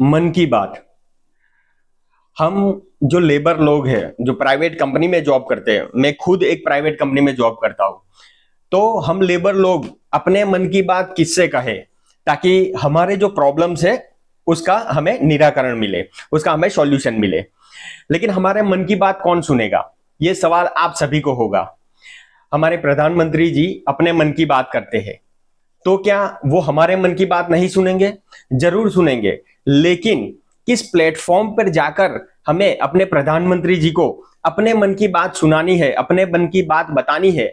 मन की बात। हम जो लेबर लोग हैं, जो प्राइवेट कंपनी में जॉब करते हैं, मैं खुद एक प्राइवेट कंपनी में जॉब करता हूं। तो हम लेबर लोग अपने मन की बात किससे कहें, ताकि हमारे जो प्रॉब्लम्स है उसका हमें निराकरण मिले, उसका हमें सॉल्यूशन मिले। लेकिन हमारे मन की बात कौन सुनेगा, ये सवाल आप सभी को होगा। हमारे प्रधानमंत्री जी अपने मन की बात करते हैं, तो क्या वो हमारे मन की बात नहीं सुनेंगे? जरूर सुनेंगे। लेकिन किस प्लेटफॉर्म पर जाकर हमें अपने प्रधानमंत्री जी को अपने मन की बात सुनानी है, अपने मन की बात बतानी है,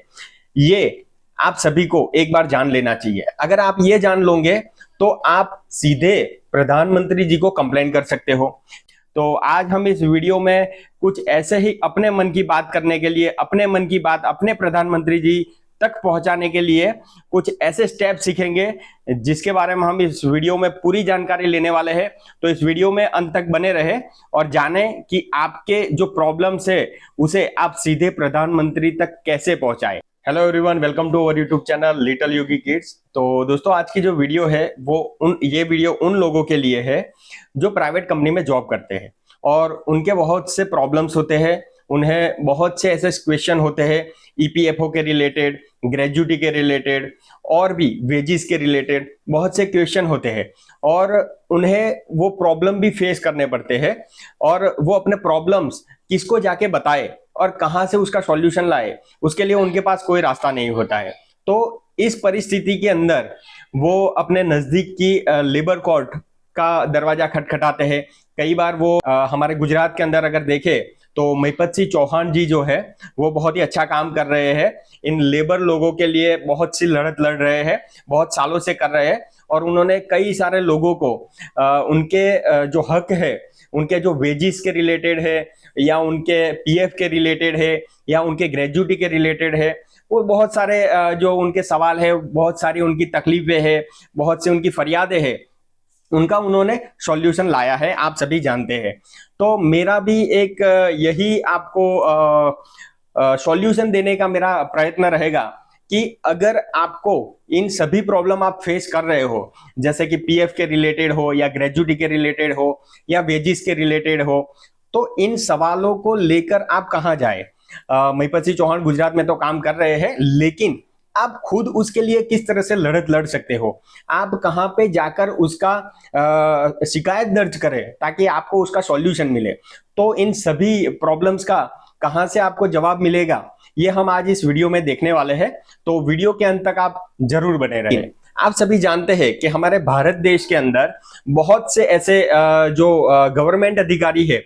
ये आप सभी को एक बार जान लेना चाहिए। अगर आप ये जान लोगे तो आप सीधे प्रधानमंत्री जी को कंप्लेन कर सकते हो। तो आज हम इस वीडियो में कुछ ऐसे ही अपने मन की बात करने के लिए, अपने मन की बात अपने प्रधानमंत्री जी तक पहुंचाने के लिए कुछ ऐसे स्टेप सीखेंगे जिसके बारे में हम इस वीडियो में पूरी जानकारी लेने वाले हैं। तो इस वीडियो में अंत तक बने रहे और जाने कि आपके जो प्रॉब्लम्स है उसे आप सीधे प्रधानमंत्री तक कैसे पहुंचाएं। Hello everyone, welcome to our YouTube channel little Yogi kids. तो दोस्तों, आज की जो वीडियो है ये वीडियो उन लोगों के लिए है जो प्राइवेट कंपनी में जॉब करते हैं और उनके बहुत से प्रॉब्लम्स होते हैं। उन्हें बहुत से ऐसे क्वेश्चन होते हैं ईपीएफओ के रिलेटेड, ग्रेजुटी के रिलेटेड और भी वेजिस के रिलेटेड बहुत से क्वेश्चन होते हैं और उन्हें वो प्रॉब्लम भी फेस करने पड़ते हैं और वो अपने प्रॉब्लम्स किसको जाके बताए और कहां से उसका सॉल्यूशन लाए, उसके लिए उनके पास कोई रास्ता नहीं होता है। तो इस परिस्थिति के अंदर वो अपने नजदीक की लेबर कोर्ट का दरवाजा खटखटाते हैं। कई बार वो हमारे गुजरात के अंदर अगर देखे तो महिपत सिंह चौहान जी जो है वो बहुत ही अच्छा काम कर रहे हैं। इन लेबर लोगों के लिए बहुत सी लड़त लड़ रहे हैं, बहुत सालों से कर रहे हैं और उन्होंने कई सारे लोगों को उनके जो हक है, उनके जो वेजिस के रिलेटेड है या उनके पीएफ के रिलेटेड है या उनके ग्रेजुटी के रिलेटेड है, वो बहुत सारे जो उनके सवाल है, बहुत सारी उनकी तकलीफें हैं, बहुत सी उनकी फरियादें हैं, उनका उन्होंने सॉल्यूशन लाया है, आप सभी जानते हैं। तो मेरा भी एक यही आपको सॉल्यूशन देने का मेरा प्रयत्न रहेगा कि अगर आपको इन सभी प्रॉब्लम आप फेस कर रहे हो, जैसे कि पीएफ के रिलेटेड हो या ग्रेजुटी के रिलेटेड हो या वेजिस के रिलेटेड हो, तो इन सवालों को लेकर आप कहाँ जाए। महिपत सिंह चौहान गुजरात में तो काम कर रहे हैं, लेकिन आप खुद उसके लिए किस तरह से लड़त लड़ सकते हो, आप कहां पे जाकर उसका शिकायत दर्ज करें ताकि आपको उसका सॉल्यूशन मिले। तो इन सभी प्रॉब्लम्स का कहां से आपको जवाब मिलेगा, ये हम आज इस वीडियो में देखने वाले हैं। तो वीडियो के अंत तक आप जरूर बने रहें। आप सभी जानते हैं कि हमारे भारत देश के अंदर बहुत से ऐसे जो गवर्नमेंट अधिकारी है,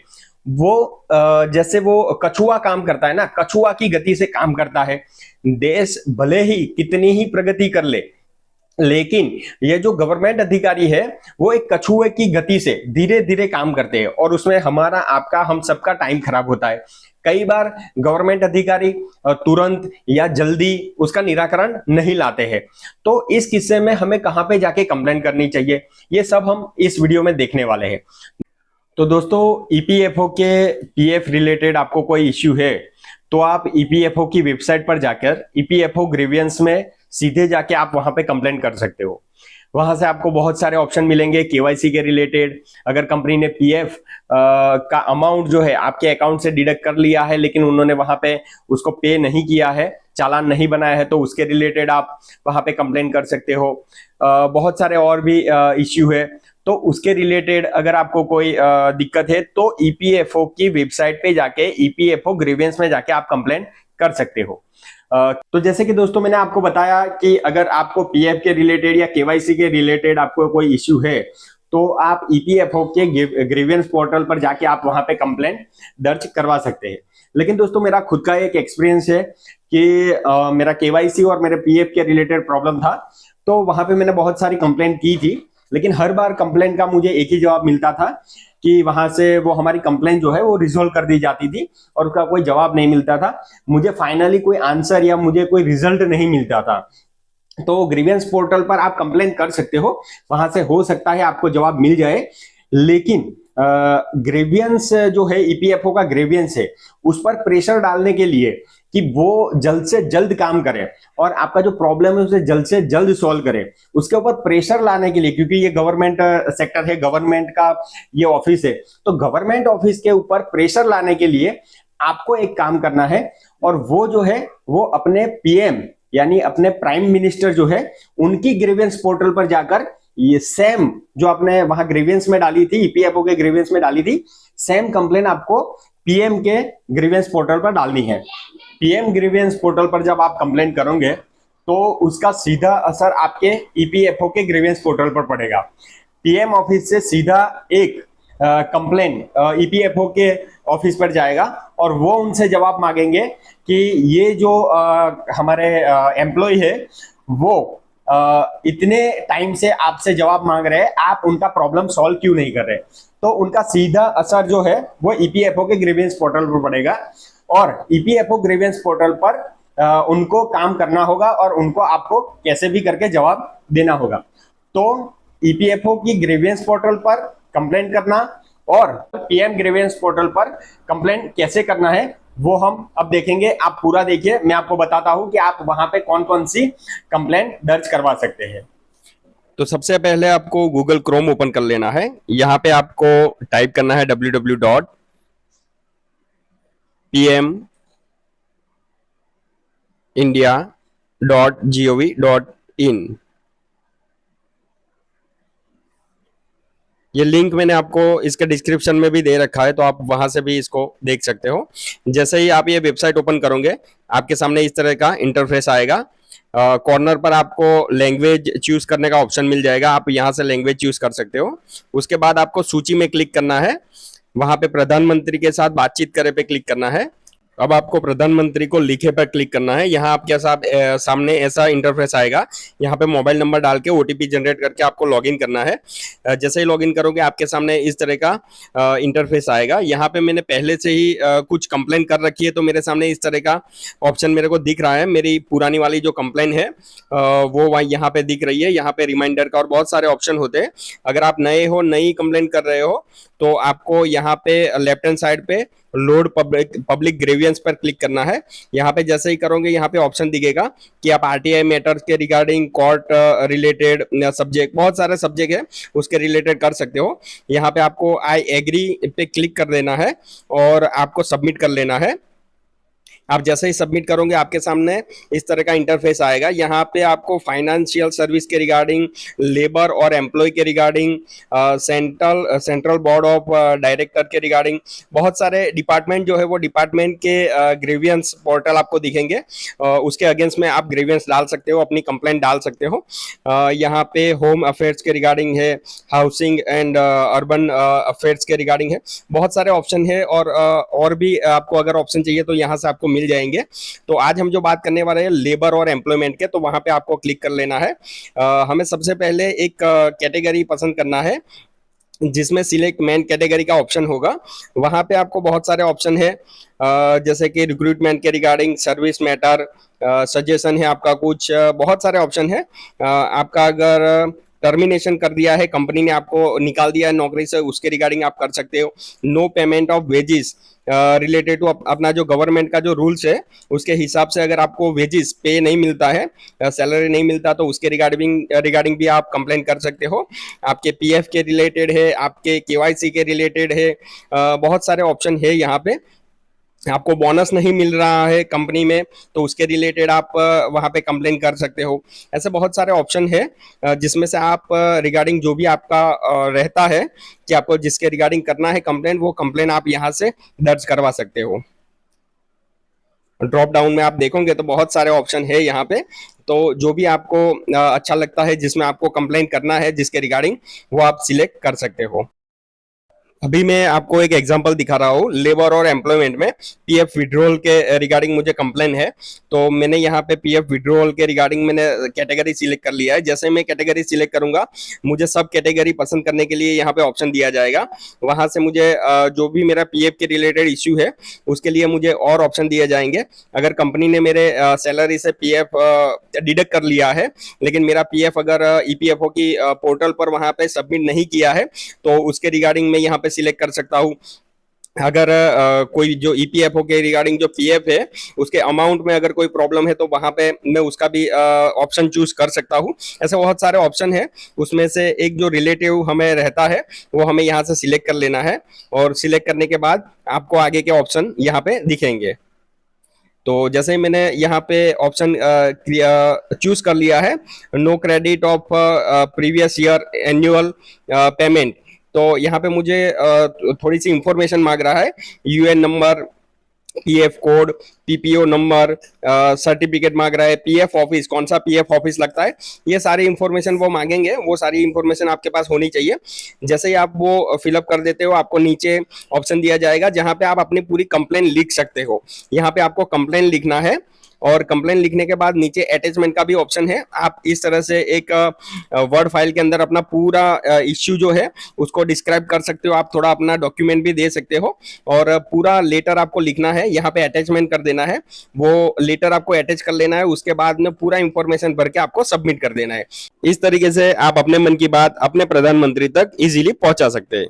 वो जैसे वो कछुआ काम करता है ना, कछुआ की गति से काम करता है। देश भले ही कितनी ही प्रगति कर ले, लेकिन ये जो गवर्नमेंट अधिकारी है वो एक कछुए की गति से धीरे धीरे काम करते हैं और उसमें हमारा, आपका, हम सबका टाइम खराब होता है। कई बार गवर्नमेंट अधिकारी तुरंत या जल्दी उसका निराकरण नहीं लाते हैं। तो इस किस्से में हमें कहां पे जाके कंप्लेंट करनी चाहिए, ये सब हम इस वीडियो में देखने वाले हैं। तो दोस्तों, ईपीएफओ के पीएफ रिलेटेड आपको कोई इश्यू है तो आप ईपीएफओ की वेबसाइट पर जाकर ईपीएफओ ग्रीवियंस में सीधे जाके आप वहां पे कंप्लेंट कर सकते हो। वहां से आपको बहुत सारे ऑप्शन मिलेंगे केवाईसी के रिलेटेड। अगर कंपनी ने पीएफ का अमाउंट जो है आपके अकाउंट से डिडक्ट कर लिया है लेकिन उन्होंने वहां पे उसको पे नहीं किया है, चालान नहीं बनाया है, तो उसके रिलेटेड आप वहां पे कंप्लेन कर सकते हो। बहुत सारे और भी इश्यू है, तो उसके रिलेटेड अगर आपको कोई दिक्कत है तो ईपीएफओ की वेबसाइट पे जाके ईपीएफओ ग्रीवेंस में जाके आप कंप्लेन कर सकते हो। तो जैसे कि दोस्तों मैंने आपको बताया कि अगर आपको पीएफ के रिलेटेड या केवाईसी के रिलेटेड आपको कोई इश्यू है तो आप ईपीएफओ के ग्रीवेंस पोर्टल पर जाके आप वहां पे कंप्लेंट दर्ज करवा सकते हैं। लेकिन दोस्तों, मेरा खुद का एक एक्सपीरियंस है कि मेरा केवाईसी और मेरे पीएफ के रिलेटेड प्रॉब्लम था, तो वहां पे मैंने बहुत सारी कंप्लेंट की थी, लेकिन हर बार कंप्लेंट का मुझे एक ही जवाब मिलता था कि वहां से वो हमारी कंप्लेंट जो है वो रिजोल्व कर दी जाती थी और उसका कोई जवाब नहीं मिलता था। मुझे फाइनली कोई आंसर या मुझे कोई रिजल्ट नहीं मिलता था। तो ग्रीवेंस पोर्टल पर आप कंप्लेंट कर सकते हो, वहां से हो सकता है आपको जवाब मिल जाए, लेकिन ग्रेवियंस जो है, ईपीएफओ का ग्रेवियंस है, उस पर प्रेशर डालने के लिए कि वो जल्द से जल्द काम करे और आपका जो प्रॉब्लम है उसे जल्द से जल्द सॉल्व करे, उसके ऊपर प्रेशर लाने के लिए, क्योंकि ये गवर्नमेंट सेक्टर है, गवर्नमेंट का ये ऑफिस है, तो गवर्नमेंट ऑफिस के ऊपर प्रेशर लाने के लिए आपको एक काम करना है, और वो जो है वो अपने पीएम यानी अपने प्राइम मिनिस्टर जो है उनकी ग्रीवेंस पोर्टल पर जाकर ये सेम जो आपने वहां ग्रीवेंस में डाली थी, ईपीएफओ के ग्रीवेंस में डाली थी, सेम कंप्लेन आपको पीएम के ग्रीवेंस पोर्टल पर डालनी है। पीएम ग्रीवेंस पोर्टल पर जब आप कंप्लेन करोगे तो उसका सीधा असर आपके ईपीएफओ के ग्रीवेंस पोर्टल पर पड़ेगा। पीएम ऑफिस से सीधा एक कंप्लेन ईपीएफओ के ऑफिस पर जाएगा और वो उनसे जवाब मांगेंगे कि ये जो हमारे एम्प्लॉय है वो इतने टाइम से आपसे जवाब मांग रहे हैं, आप उनका प्रॉब्लम सॉल्व क्यों नहीं कर रहे। तो उनका सीधा असर जो है वो ईपीएफओ के ग्रीवेंस पोर्टल पर पड़ेगा और ईपीएफओ ग्रीवेंस पोर्टल पर उनको काम करना होगा और उनको आपको कैसे भी करके जवाब देना होगा। तो ईपीएफओ की ग्रीवेंस पोर्टल पर कंप्लेंट करना और पीएम ग्रीवेंस पोर्टल पर कंप्लेंट कैसे करना है वो हम अब देखेंगे। आप पूरा देखिए, मैं आपको बताता हूं कि आप वहां पे कौन कौन सी कंप्लेंट दर्ज करवा सकते हैं। तो सबसे पहले आपको गूगल क्रोम ओपन कर लेना है। यहाँ पे आपको टाइप करना है www.pmindia.gov.in। ये लिंक मैंने आपको इसके डिस्क्रिप्शन में भी दे रखा है, तो आप वहां से भी इसको देख सकते हो। जैसे ही आप ये वेबसाइट ओपन करोगे आपके सामने इस तरह का इंटरफेस आएगा। कॉर्नर पर आपको लैंग्वेज चूज करने का ऑप्शन मिल जाएगा, आप यहाँ से लैंग्वेज चूज कर सकते हो। उसके बाद आपको सूची में क्लिक करना है, वहां पे प्रधानमंत्री के साथ बातचीत करे पे क्लिक करना है। अब आपको प्रधानमंत्री को लिखे पर क्लिक करना है। यहाँ आपके सामने ऐसा इंटरफेस आएगा, यहाँ पे मोबाइल नंबर डाल के ओटीपी जनरेट करके आपको लॉगिन करना है। जैसे ही लॉगिन करोगे आपके सामने इस तरह का इंटरफेस आएगा। यहाँ पे मैंने पहले से ही कुछ कंप्लेन कर रखी है, तो मेरे सामने इस तरह का ऑप्शन मेरे को दिख रहा है। मेरी पुरानी वाली जो कंप्लेन है वो वहाँ यहाँ पे दिख रही है। यहाँ पे रिमाइंडर का और बहुत सारे ऑप्शन होते हैं। अगर आप नए हो, नई कंप्लेन कर रहे हो, तो आपको यहाँ पे लेफ्ट हैंड साइड पे लोड पब्लिक ग्रेवियंस पर क्लिक करना है। यहाँ पे जैसे ही करोगे यहाँ पे ऑप्शन दिखेगा कि आप आरटीआई मैटर्स के रिगार्डिंग, कोर्ट रिलेटेड सब्जेक्ट, बहुत सारे सब्जेक्ट है उसके रिलेटेड कर सकते हो। यहाँ पे आपको आई एग्री पे क्लिक कर देना है और आपको सबमिट कर लेना है। आप जैसे ही सबमिट करोगे आपके सामने इस तरह का इंटरफेस आएगा। यहाँ पे आपको फाइनेंशियल सर्विस के रिगार्डिंग, लेबर और एम्प्लॉय के regarding, central board of director के रिगार्डिंग, बहुत सारे डिपार्टमेंट जो है वो डिपार्टमेंट के ग्रीवियंस पोर्टल आपको दिखेंगे। उसके अगेंस्ट में आप ग्रीवियंस डाल सकते हो, अपनी कंप्लेंट डाल सकते हो। यहाँ पे होम अफेयर्स के रिगार्डिंग है, हाउसिंग एंड अर्बन अफेयर्स के रिगार्डिंग है, बहुत सारे ऑप्शन है। और भी आपको अगर ऑप्शन चाहिए तो यहाँ से आपको मिल जाएंगे। तो आज हम जो बात करने वाले हैं लेबर और एम्प्लॉयमेंट के, तो वहां पे आपको क्लिक कर लेना है। हमें सबसे पहले एक कैटेगरी पसंद करना है जिसमें सिलेक्ट मेन कैटेगरी का ऑप्शन होगा। वहां पे आपको बहुत सारे ऑप्शन है, जैसे कि रिक्रूटमेंट के रिगार्डिंग, सर्विस मैटर, सजेशन है आपका कुछ, बहुत सारे ऑप्शन है। आपका अगर टर्मिनेशन कर दिया है, कंपनी ने आपको निकाल दिया है नौकरी से, उसके रिगार्डिंग आप कर सकते हो। No payment of wages related to अपना जो गवर्नमेंट का जो रूल्स है उसके हिसाब से अगर आपको वेजेस पे नहीं मिलता है, सैलरी नहीं मिलता, तो उसके रिगार्डिंग भी आप कंप्लेन कर सकते हो। आपके पीएफ के रिलेटेड है, आपके केवाईसी के रिलेटेड है, बहुत सारे ऑप्शन है यहाँ पे। आपको बोनस नहीं मिल रहा है कंपनी में, तो उसके रिलेटेड आप वहाँ पे कंप्लेन कर सकते हो। ऐसे बहुत सारे ऑप्शन है जिसमें से आप रिगार्डिंग जो भी आपका रहता है कि आपको जिसके रिगार्डिंग करना है कंप्लेन, वो कंप्लेन आप यहाँ से दर्ज करवा सकते हो। ड्रॉप डाउन में आप देखोगे तो बहुत सारे ऑप्शन है यहाँ पे, तो जो भी आपको अच्छा लगता है, जिसमें आपको कंप्लेन करना है जिसके रिगार्डिंग, वो आप सिलेक्ट कर सकते हो। अभी मैं आपको एक एग्जांपल दिखा रहा हूँ। लेबर और एम्प्लॉयमेंट में पीएफ विड्रॉल के रिगार्डिंग मुझे कंप्लेन है, तो मैंने यहाँ पे पीएफ विड्रॉल के रिगार्डिंग मैंने कैटेगरी सिलेक्ट कर लिया है। जैसे मैं कैटेगरी सिलेक्ट करूंगा, मुझे सब कैटेगरी पसंद करने के लिए यहाँ पे ऑप्शन दिया जाएगा। वहां से मुझे जो भी मेरा पीएफ के रिलेटेड इश्यू है उसके लिए मुझे और ऑप्शन दिए जाएंगे। अगर कंपनी ने मेरे सैलरी से पीएफ डिडक्ट कर लिया है, लेकिन मेरा पीएफ अगर ईपीएफओ की पोर्टल पर वहां पे सबमिट नहीं किया है, तो उसके रिगार्डिंग मैं यहाँ पे सिलेक्ट कर सकता हूँ। अगर कोई जो ईपीएफओ के रिगार्डिंग जो पीएफ है उसके अमाउंट में अगर कोई प्रॉब्लम है तो वहां पे मैं उसका भी ऑप्शन चूज कर सकता हूँ। ऐसे बहुत सारे ऑप्शन है, उसमें से एक जो रिलेटिव हमें रहता है वो हमें यहाँ से सिलेक्ट कर लेना है, और सिलेक्ट करने के बाद आपको आगे के ऑप्शन यहाँ पे दिखेंगे। तो जैसे ही मैंने यहाँ पे ऑप्शन चूज कर लिया है, no credit of previous year annual payment, तो यहाँ पे मुझे थोड़ी सी इंफॉर्मेशन मांग रहा है, UN number, PF code, PPO number, certificate मांग रहा है, पीएफ ऑफिस, कौन सा पीएफ ऑफिस लगता है, ये सारी इंफॉर्मेशन वो मांगेंगे। वो सारी इंफॉर्मेशन आपके पास होनी चाहिए। जैसे ही आप वो फिलअप कर देते हो, आपको नीचे ऑप्शन दिया जाएगा जहां पे आप अपनी पूरी कंप्लेन लिख सकते हो। यहाँ पे आपको कंप्लेन लिखना है, और कंप्लेन लिखने के बाद नीचे अटैचमेंट का भी ऑप्शन है। आप इस तरह से एक वर्ड फाइल के अंदर अपना पूरा इश्यू जो है उसको डिस्क्राइब कर सकते हो। आप थोड़ा अपना डॉक्यूमेंट भी दे सकते हो, और पूरा लेटर आपको लिखना है, यहाँ पे अटैचमेंट कर देना है, वो लेटर आपको अटैच कर लेना है, उसके बाद में पूरा इंफॉर्मेशन भर के आपको सबमिट कर देना है। इस तरीके से आप अपने मन की बात अपने प्रधानमंत्री तक इजीली पहुंचा सकते हैं।